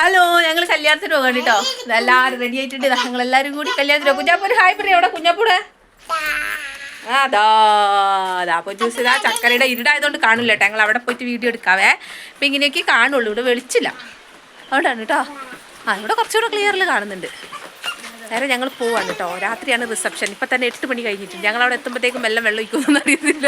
Hello, ഞങ്ങൾ കല്യാണത്തിന് പോകാൻ കേട്ടോ. എല്ലാവരും റെഡി ആയിട്ടുണ്ട്. ഞങ്ങൾ എല്ലാവരും കൂടി കല്യാണത്തിന് കുഞ്ഞാപ്പൂ ഒരു ഹായ് പറയും. അവിടെ കുഞ്ഞാപ്പൂടെ അതാ കൊച്ചൂസ് ഇതാ ചക്കരയുടെ ഇരുടായതുകൊണ്ട് കാണില്ല കേട്ടോ. ഞങ്ങൾ അവിടെ പോയിട്ട് വീഡിയോ എടുക്കാവേ. അപ്പം ഇങ്ങനെയൊക്കെ കാണുള്ളൂ, ഇവിടെ വെളിച്ചില്ല, അതുകൊണ്ടാണ് കേട്ടോ. ഇവിടെ കുറച്ചുകൂടെ ക്ലിയറിൽ കാണുന്നുണ്ട്. നേരെ ഞങ്ങൾ പോവാണ് കേട്ടോ. രാത്രിയാണ് റിസപ്ഷൻ. ഇപ്പം തന്നെ 8 മണി കഴിഞ്ഞിട്ടുണ്ട്. ഞങ്ങൾ അവിടെ എത്തുമ്പോഴത്തേക്കും വെള്ളം ഒഴിക്കുമെന്ന് അറിയത്തില്ല.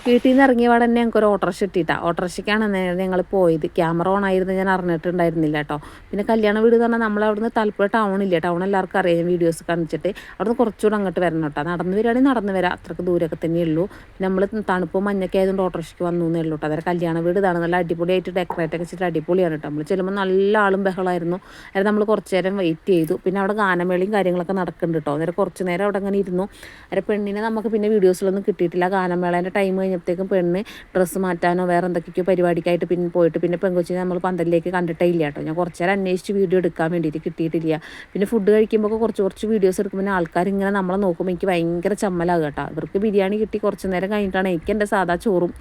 വീട്ടിൽ നിന്ന് ഇറങ്ങിയ പാടെ തന്നെ ഞങ്ങൾക്ക് ഒരു ഓട്ടോറിക്ഷ കിട്ടിയിട്ടാണ്. ഓട്ടോറിക്ഷയ്ക്കാണ് ഞങ്ങൾ പോയത്. ക്യാമറ ഓൺ ആയിരുന്നു, ഞാൻ അറിഞ്ഞിട്ടുണ്ടായിരുന്നില്ല കേട്ടോ. പിന്നെ കല്യാണ വീട് എന്ന് പറഞ്ഞാൽ നമ്മളവിടുന്ന് തലപ്പുഴ ടൗണില്ല, ടൗൺ എല്ലാവർക്കും അറിയാം, വീഡിയോസ് കാണിച്ചിട്ട്. അവിടുന്ന് കുറച്ചുകൂടെ അങ്ങോട്ട് വരണം കേട്ടോ. നടന്ന് വരികയാണെങ്കിൽ നടന്ന് വരാം, അത്രയ്ക്ക് ദൂരമൊക്കെ തന്നെയുള്ളൂ. നമ്മൾ തണുപ്പും മഞ്ഞൊക്കെ ആയതുകൊണ്ട് ഓട്ടോറിക്ഷയ്ക്ക് വന്നു എന്നേ ഉള്ളൂ കേട്ടോ. അതായത് കല്യാണ വീട് ഇതാണ്, നല്ല അടിപൊളിയായിട്ട് ഡെക്കറേറ്റ് ഒക്കെ വെച്ചിട്ട് അടിപൊളിയാണ് കേട്ടോ. നമ്മൾ ചെല്ലുമ്പോൾ നല്ല ആളും ബഹളമായിരുന്നു. അതായത് നമ്മൾ കുറച്ച് നേരം വെയിറ്റ് ചെയ്തു. പിന്നെ അവിടെ ഗാനമേളയും കാര്യങ്ങളൊക്കെ നടക്കുന്നുണ്ട് കേട്ടോ. അന്നേരം കുറച്ച് നേരം അവിടെ അങ്ങനെ ഇരുന്നു. അതായത് പെണ്ണിനെ നമുക്ക് പിന്നെ വീഡിയോസിലൊന്നും കിട്ടിയിട്ടില്ല. ഗാനമേളേൻ്റെ ടൈം കഴിഞ്ഞപ്പോഴത്തേക്കും പെണ്ണ് ഡ്രസ്സ് മാറ്റാനോ വേറെ എന്തൊക്കെയോ പരിപാടിക്കായിട്ട് പിന്നെ പോയിട്ട് പിന്നെ പെങ്കൊച്ചിനെ നമ്മൾ പന്തലിലേക്ക് കണ്ടിട്ടേ ഇല്ല കേട്ടോ. ഞാൻ കുറച്ച് നേരം അന്വേഷിച്ച് വീഡിയോ എടുക്കാൻ വേണ്ടിയിട്ട് കിട്ടിയിട്ടില്ല. പിന്നെ ഫുഡ് കഴിക്കുമ്പോൾ കുറച്ച് വീഡിയോസ് എടുക്കുമ്പോൾ ആൾക്കാർ ഇങ്ങനെ നമ്മളെ നോക്കുമ്പോൾ എനിക്ക് ഭയങ്കര ചമ്മലാകുക കേട്ടോ. ഇവർക്ക് ബിരിയാണി കിട്ടി കുറച്ച് നേരം കഴിഞ്ഞിട്ടാണ് എനിക്ക് എൻ്റെ സാധാ ചോറും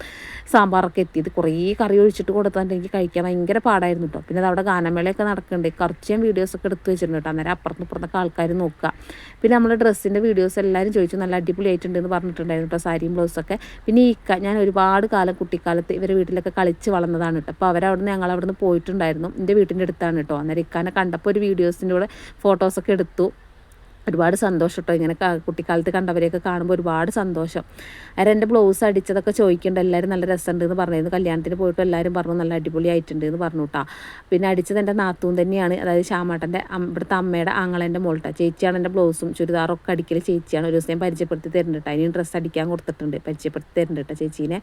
സാമ്പാറൊക്കെ എത്തിയത്. കുറേ കറി ഒഴിച്ചിട്ട് കൊടുത്താൽ എനിക്ക് കഴിക്കാൻ ഭയങ്കര പാടായിരുന്നു കേട്ടോ. പിന്നെ അവിടെ ഗാനമേളയൊക്കെ നടക്കുന്നുണ്ട്. കുറച്ച് ഞാൻ വീഡിയോസൊക്കെ എടുത്ത് വെച്ചിട്ടുണ്ട് കേട്ടോ. അന്നേരം അപ്പുറത്തൊക്കെ ആൾക്കാർ നോക്കുക. പിന്നെ നമ്മൾ ഡ്രസ്സിൻ്റെ വീഡിയോസ് എല്ലാവരും ചോദിച്ചു, നല്ല അടിപൊളിയായിട്ടുണ്ടെന്ന് പറഞ്ഞിട്ടുണ്ടായിരുന്നു കേട്ടോ, സാരിയും ബ്ലൗസൊക്കെ. പിന്നെ ഞാൻ ഒരുപാട് കാലം കുട്ടിക്കാലത്ത് ഇവരെ വീട്ടിലൊക്കെ കളിച്ച് വളർന്നതാണ് കേട്ടോ. അപ്പോൾ അവരവിടുന്ന് ഞങ്ങളവിടുന്ന് പോയിട്ടുണ്ടായിരുന്നു. എൻ്റെ വീട്ടിൻ്റെ അടുത്താണ് കേട്ടോ. അന്നേരം ഇക്കാനെ കണ്ടപ്പോൾ ഒരു വീഡിയോസിൻ്റെ കൂടെ ഫോട്ടോസൊക്കെ എടുത്തു. ഒരുപാട് സന്തോഷം കേട്ടോ. ഇങ്ങനെ കുട്ടിക്കാലത്ത് കണ്ടവരെയൊക്കെ കാണുമ്പോൾ ഒരുപാട് സന്തോഷം. അതായത് എൻ്റെ ബ്ലൗസ് അടിച്ചതൊക്കെ ചോദിക്കേണ്ട എല്ലാവരും നല്ല രസമുണ്ട് എന്ന് പറഞ്ഞിരുന്നു. കല്യാണത്തിന് പോയിട്ട് എല്ലാവരും പറഞ്ഞു നല്ല അടിപൊളിയായിട്ടുണ്ട് എന്ന് പറഞ്ഞു കേട്ടോ. പിന്നെ അടിച്ചത് എൻ്റെ നാത്തൂൻ തന്നെയാണ്, അതായത് ശ്യാമാട്ടൻ്റെ ഇവിടുത്തെ അമ്മയുടെ ആങ്ങളേൻ്റെ മോൾട്ടാ. ചേച്ചിയാണ് എൻ്റെ ബ്ലൗസും ചുരിദാറൊക്കെ അടിക്കൽ ചേച്ചിയാണ്. ഒരു ദിവസം ഞാൻ പരിചയപ്പെടുത്തി തരുന്നുണ്ട്. അതിന് ഡ്രസ്സ് അടിക്കാൻ കൊടുത്തിട്ടുണ്ട്, പരിചയപ്പെടുത്തി തരുന്നുണ്ട് കേട്ടോ ചേച്ചീനെ.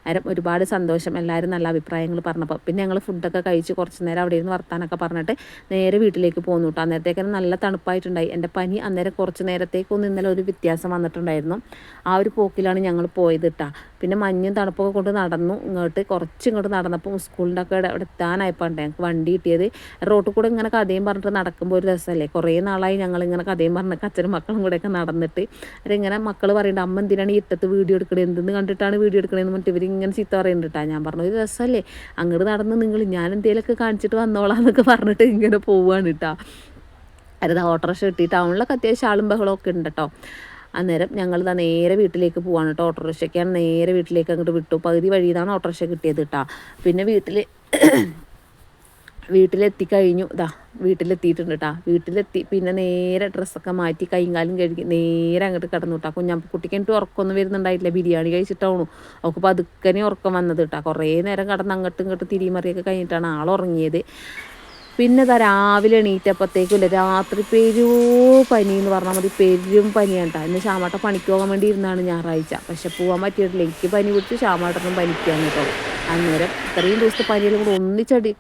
അന്നേരം ഒരുപാട് സന്തോഷം, എല്ലാവരും നല്ല അഭിപ്രായങ്ങൾ പറഞ്ഞപ്പോൾ. പിന്നെ ഞങ്ങൾ ഫുഡൊക്കെ കഴിച്ച് കുറച്ച് നേരം അവിടെ ഇരുന്ന് വർത്താനൊക്കെ പറഞ്ഞിട്ട് നേരെ വീട്ടിലേക്ക് പോന്നു കേട്ടോ. അന്നേരത്തേക്ക് നല്ല തണുപ്പായിട്ടുണ്ടായി. എൻ്റെ പനി അന്നേരം കുറച്ച് നേരത്തേക്കൊന്നും ഇന്നലെ ഒരു വ്യത്യാസം വന്നിട്ടുണ്ടായിരുന്നു. ആ ഒരു പോക്കിലാണ് ഞങ്ങൾ പോയത് കേട്ടോ. പിന്നെ മഞ്ഞും തണുപ്പൊക്കെ കൊണ്ട് നടന്നു ഇങ്ങോട്ട് നടന്നപ്പോൾ സ്കൂളിൻ്റെ ഒക്കെ അവിടെ എത്താനായപ്പോൾ ഞങ്ങൾക്ക് വണ്ടി കിട്ടിയത്. റോട്ടിൽ കൂടെ ഇങ്ങനെ കഥയും പറഞ്ഞിട്ട് നടക്കുമ്പോൾ ഒരു രസമല്ലേ. കുറേ നാളായി ഞങ്ങളിങ്ങനെ കഥയും പറഞ്ഞ് അച്ഛനും മക്കളും കൂടെയൊക്കെ നടന്നിട്ട്. അവരിങ്ങനെ മക്കൾ പറയുന്നുണ്ട്, അമ്മ എന്തിനാണ് ഈ ഇട്ടത്ത് വീഡിയോ എടുക്കണത്, എന്തെന്ന് കണ്ടിട്ടാണ് വീഡിയോ എടുക്കണതെന്ന് പറഞ്ഞിട്ട് ഇവരിങ്ങനെ ചീത്ത പറയുന്നുണ്ട് കേട്ടോ. ഞാൻ പറഞ്ഞു ഒരു രസമല്ലേ, അങ്ങോട്ട് നടന്ന് നിങ്ങൾ ഞാൻ എന്തെങ്കിലുമൊക്കെ കാണിച്ചിട്ട് വന്നോളാം എന്നൊക്കെ പറഞ്ഞിട്ട് ഇങ്ങനെ പോവുകയാണ് കേട്ടോ. അത് ഓട്ടോറിക്ഷ കിട്ടി. ടൗണിലൊക്കെ അത്യാവശ്യം ആളും ബഹളമൊക്കെ ഉണ്ട് കേട്ടോ. അന്നേരം ഞങ്ങൾ നേരെ വീട്ടിലേക്ക് പോവാണ് കേട്ടോ. ഓട്ടോറിക്ഷയ്ക്കാണ് നേരെ വീട്ടിലേക്ക് അങ്ങോട്ട് വിട്ടു. പകുതി വഴിയിലാണ് ഓട്ടോറിക്ഷ കിട്ടിയത് കേട്ടോ. പിന്നെ വീട്ടിലെത്തിക്കഴിഞ്ഞു. വീട്ടിലെത്തിയിട്ടുണ്ട് കേട്ടോ. വീട്ടിലെത്തി പിന്നെ നേരെ ഡ്രസ്സൊക്കെ മാറ്റി കൈയും കാലും കഴുകി നേരെ അങ്ങോട്ട് കിടന്നു കേട്ടോ. കുഞ്ഞാപ്പൂക്കുട്ടിക്ക് എനിക്ക് ഉറക്കമൊന്നും വരുന്നുണ്ടായിട്ടില്ല, ബിരിയാണി കഴിച്ചിട്ടാവണു. അവൾക്ക് പതുക്കനെ ഉറക്കം വന്നത് കേട്ടോ. കുറേ നേരം കിടന്ന് അങ്ങോട്ടും ഇങ്ങോട്ടും തിരിമറിയൊക്കെ കഴിഞ്ഞിട്ടാണ് ആളുറങ്ങിയത്. പിന്നെ രാവിലെ എണീറ്റപ്പോഴത്തേക്കില്ല, രാത്രി പനി എന്ന് പറഞ്ഞാൽ മതി, പെരും പനിയാണ് കേട്ടോ. ഇന്ന് ശ്യാമാട്ട പണിക്ക് പോകാൻ വേണ്ടി ഇരുന്നാണ് ഞായറാഴ്ച. പക്ഷെ പോകാൻ പറ്റിയിട്ടില്ല, എനിക്ക് പനി പിടിച്ച് ശ്യാമാട്ടൊന്നും പനിക്കുകയാണ് കേട്ടോ. അന്നേരം ഇത്രയും ദിവസത്തെ പനിയെല്ലാം കൂടെ ഒന്നിച്ചടി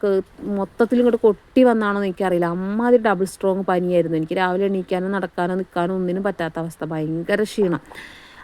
മൊത്തത്തിൽ ഇങ്ങോട്ട് കൊട്ടി വന്നാണോ എന്ന് എനിക്കറിയില്ല. അമ്മാതിരി ഡബിൾ സ്ട്രോങ് പനിയായിരുന്നു. എനിക്ക് രാവിലെ എണീക്കാനോ നടക്കാനോ നിൽക്കാനോ ഒന്നിനും പറ്റാത്ത അവസ്ഥ, ഭയങ്കര ക്ഷീണം.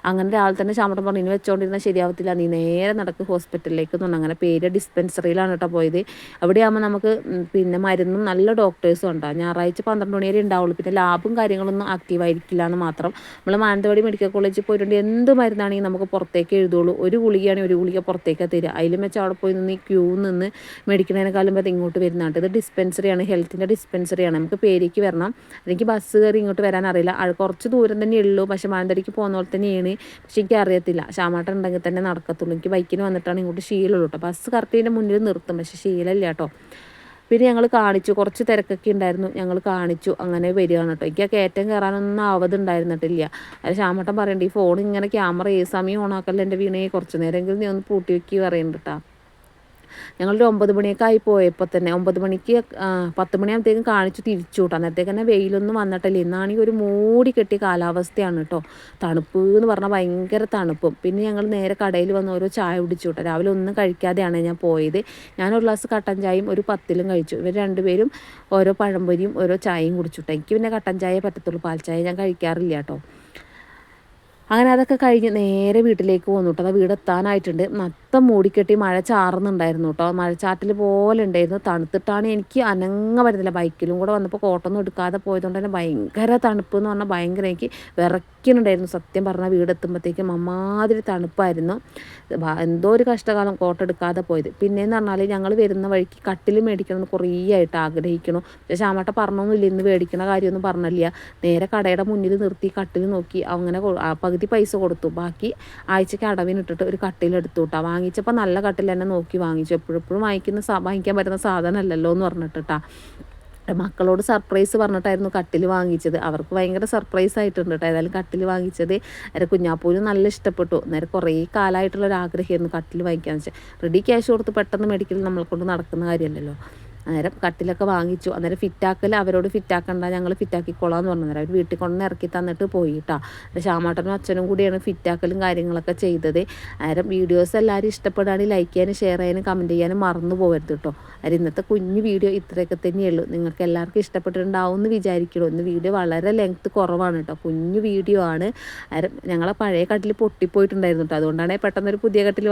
അങ്ങനെ രാവിലെ തന്നെ ശ്യാമട്ടൻ പറഞ്ഞു, ഇനി വെച്ചുകൊണ്ടിരുന്നാൽ ശരിയാവത്തില്ല, നീ നേരെ നടക്ക് ഹോസ്പിറ്റലിലേക്ക് എന്ന് പറഞ്ഞു. അങ്ങനെ പേര് ഡിസ്പെൻസറിയിലാണ് കേട്ടോ പോയത്. അവിടെയാകുമ്പോൾ നമുക്ക് പിന്നെ മരുന്നും നല്ല ഡോക്ടേഴ്സും ഉണ്ടാകും. ഞായറാഴ്ച 12 മണി വരെ ഉണ്ടാവുള്ളൂ. പിന്നെ ലാബും കാര്യങ്ങളൊന്നും ആക്റ്റീവായിരിക്കില്ല എന്ന് മാത്രം. നമ്മൾ മാനന്തവാടി മെഡിക്കൽ കോളേജിൽ പോയിട്ടുണ്ടെങ്കിൽ എന്ത് മരുന്നാണെങ്കിൽ നമുക്ക് പുറത്തേക്ക് എഴുതുള്ളൂ. ഒരു ഗുളികയാണെങ്കിൽ ഒരു ഗുളിക പുറത്തേക്ക് തരിക. അതിലും വെച്ച് അവിടെ പോയി നിന്ന് ഈ ക്യൂ നിന്ന് മേടിക്കുന്നതിനേക്കാളും അത് ഇങ്ങോട്ട് വരുന്നുണ്ട്. ഇത് ഡിസ്പെൻസറിയാണ്, ഹെൽത്തിൻ്റെ ഡിസ്പെൻസറിയാണ്. നമുക്ക് പേരേക്ക് വരണം. എനിക്ക് ബസ് കയറി ഇങ്ങോട്ട് വരാൻ അറിയില്ല. കുറച്ച് ദൂരം തന്നെ ഉള്ളൂ, പക്ഷേ മാനന്തവാടിക്ക് പോകുന്ന പോലെ തന്നെയാണ്. പക്ഷെ എനിക്ക് അറിയത്തില്ല, ശ്യാമാട്ടൻ ഉണ്ടെങ്കിൽ തന്നെ നടക്കത്തുള്ളൂ. എനിക്ക് ബൈക്കിന് വന്നിട്ടാണ് ഇങ്ങോട്ട് ശീലമുള്ളൂ കേട്ടോ. ബസ് കറക്റ്റിൻ്റെ മുന്നിൽ നിർത്തും, പക്ഷെ ശീലമില്ല കേട്ടോ. പിന്നെ ഞങ്ങൾ കാണിച്ചു, കുറച്ച് തിരക്കൊക്കെ ഉണ്ടായിരുന്നു, ഞങ്ങൾ കാണിച്ചു, അങ്ങനെ വരികയാണ് കേട്ടോ. എനിക്ക് ആ കയറ്റം കയറാനൊന്നും ആവതുണ്ടായിരുന്നിട്ടില്ല. അത് ശ്യാമാട്ടൻ പറയണ്ട, ഈ ഫോൺ ഇങ്ങനെ ക്യാമറ ഏത് സമയം ഓണാക്കല്ല എൻ്റെ വീണേ, കുറച്ച് നേരമെങ്കിലും നീ ഒന്ന് പൂട്ടി വെക്കി പറയുന്നുണ്ട് കേട്ടോ. ഞങ്ങളൊരു 9 മണിയൊക്കെ ആയി പോയപ്പോൾ തന്നെ 9 മണിക്ക് 10 മണിയാകുമ്പോഴത്തേക്കും കാണിച്ചു തിരിച്ചു കേട്ടോ. അന്നേരത്തേക്ക് തന്നെ വെയിലൊന്നും വന്നിട്ടില്ല. ഇന്നാണെങ്കിൽ ഒരു മൂടി കെട്ടിയ കാലാവസ്ഥയാണ് കേട്ടോ. തണുപ്പ് എന്ന് പറഞ്ഞാൽ ഭയങ്കര തണുപ്പും. പിന്നെ ഞങ്ങൾ നേരെ കടയിൽ വന്ന് ഓരോ ചായ കുടിച്ചു കേട്ടോ. രാവിലെ ഒന്നും കഴിക്കാതെയാണ് ഞാൻ പോയത്. ഞാനൊരു ഗ്ലാസ് കട്ടൻ ചായയും ഒരു പത്തിലും കഴിച്ചു. ഇവർ രണ്ടുപേരും ഓരോ പഴംപൊരിയും ഓരോ ചായയും കുടിച്ചു കേട്ടോ. എനിക്ക് പിന്നെ കട്ടൻ ചായ പറ്റത്തുള്ളൂ, പാൽ ചായ ഞാൻ കഴിക്കാറില്ല കേട്ടോ. അങ്ങനെ അതൊക്കെ കഴിഞ്ഞ് നേരെ വീട്ടിലേക്ക് പോന്നു കേട്ടോ. അത് വീടെത്താനായിട്ടുണ്ട്. മൊത്തം മൂടിക്കെട്ടി മഴ ചാറുന്നുണ്ടായിരുന്നു കേട്ടോ. മഴച്ചാറ്റൽ പോലെ ഉണ്ടായിരുന്നു. തണുത്തിട്ടാണ് എനിക്ക് അനങ്ങ പറ്റുന്നില്ല. ബൈക്കിലും കൂടെ വന്നപ്പോൾ കോട്ടൊന്നും എടുക്കാതെ പോയതുകൊണ്ട് തന്നെ ഭയങ്കര തണുപ്പ് എന്ന് പറഞ്ഞാൽ ഭയങ്കര എനിക്ക് വിറയ്ക്കുന്നുണ്ടായിരുന്നു. സത്യം പറഞ്ഞാൽ വീടെത്തുമ്പോഴത്തേക്കും അമ്മാതിരി തണുപ്പായിരുന്നു. എന്തോ ഒരു കഷ്ടകാലം കോട്ട എടുക്കാതെ പോയത്. പിന്നെയെന്ന് പറഞ്ഞാൽ ഞങ്ങൾ വരുന്ന വഴിക്ക് കട്ടിൽ മേടിക്കണമെന്ന് കുറേ ആയിട്ട് ആഗ്രഹിക്കണം. പക്ഷേ ശ്യാമേട്ടൻ പറഞ്ഞൊന്നുമില്ല, ഇന്ന് മേടിക്കണ കാര്യമൊന്നും പറഞ്ഞില്ല. നേരെ കടയുടെ മുന്നിൽ നിർത്തി കട്ടിൽ നോക്കി അങ്ങനെ പകുതി പൈസ കൊടുത്തു. ബാക്കി ആഴ്ചയ്ക്ക് അടവിനിട്ടിട്ട് ഒരു കട്ടിലെടുത്തു കേട്ടോ. വാങ്ങിച്ചപ്പോൾ നല്ല കട്ടിൽ തന്നെ നോക്കി വാങ്ങിച്ചു. എപ്പോഴും വാങ്ങിക്കാൻ പറ്റുന്ന സാധനമല്ലല്ലോ എന്ന് പറഞ്ഞിട്ടാ. മക്കളോട് സർപ്രൈസ് പറഞ്ഞിട്ടായിരുന്നു കട്ടിൽ വാങ്ങിച്ചത്. അവർക്ക് ഭയങ്കര സർപ്രൈസ് ആയിട്ടുണ്ട് കേട്ടോ. ഏതായാലും കട്ടിൽ വാങ്ങിച്ചത് കുഞ്ഞാപ്പൂനും നല്ല ഇഷ്ടപ്പെട്ടു. അന്നേരം കുറേ കാലമായിട്ടുള്ളൊരാഗ്രഹമായിരുന്നു കട്ടിൽ വാങ്ങിക്കാന്ന് വെച്ചാൽ. റെഡി ക്യാഷ് കൊടുത്ത് പെട്ടെന്ന് മേടിക്കൽ നമ്മളെ കൊണ്ട് നടക്കുന്ന കാര്യമല്ലല്ലോ. അന്നേരം കട്ടിലൊക്കെ വാങ്ങിച്ചു. അന്നേരം ഫിറ്റാക്കൽ അവരോട് ഫിറ്റാക്കണ്ട, ഞങ്ങൾ ഫിറ്റാക്കിക്കോളാം എന്ന് പറഞ്ഞു. അവർ വീട്ടിൽ കൊണ്ട് ഇറക്കി തന്നിട്ട് പോയിട്ടാ. ശ്യാമേട്ടനും അച്ഛനും കൂടിയാണ് ഫിറ്റാക്കലും കാര്യങ്ങളൊക്കെ ചെയ്തത്. അന്നേരം വീഡിയോസ് എല്ലാവരും ഇഷ്ടപ്പെടുകയാണെങ്കിൽ ലൈക്ക് ചെയ്യാനും ഷെയർ ചെയ്യാനും കമൻറ്റ് ചെയ്യാനും മറന്നു പോകരുത് കേട്ടോ. അന്നേരം ഇന്നത്തെ കുഞ്ഞു വീഡിയോ ഇത്രയൊക്കെ തന്നെയുള്ളൂ. നിങ്ങൾക്ക് എല്ലാവർക്കും ഇഷ്ടപ്പെട്ടിട്ടുണ്ടാവും എന്ന് വിചാരിക്കണം. ഇന്ന് വീഡിയോ വളരെ ലെങ്ത്ത് കുറവാണ് കേട്ടോ. കുഞ്ഞു വീഡിയോ ആണ്. അന്നേരം ഞങ്ങളെ പഴയ കട്ടിൽ പൊട്ടിപ്പോയിട്ടുണ്ടായിരുന്നു കേട്ടോ. അതുകൊണ്ടാണ് പെട്ടെന്നൊരു പുതിയ കട്ടിൽ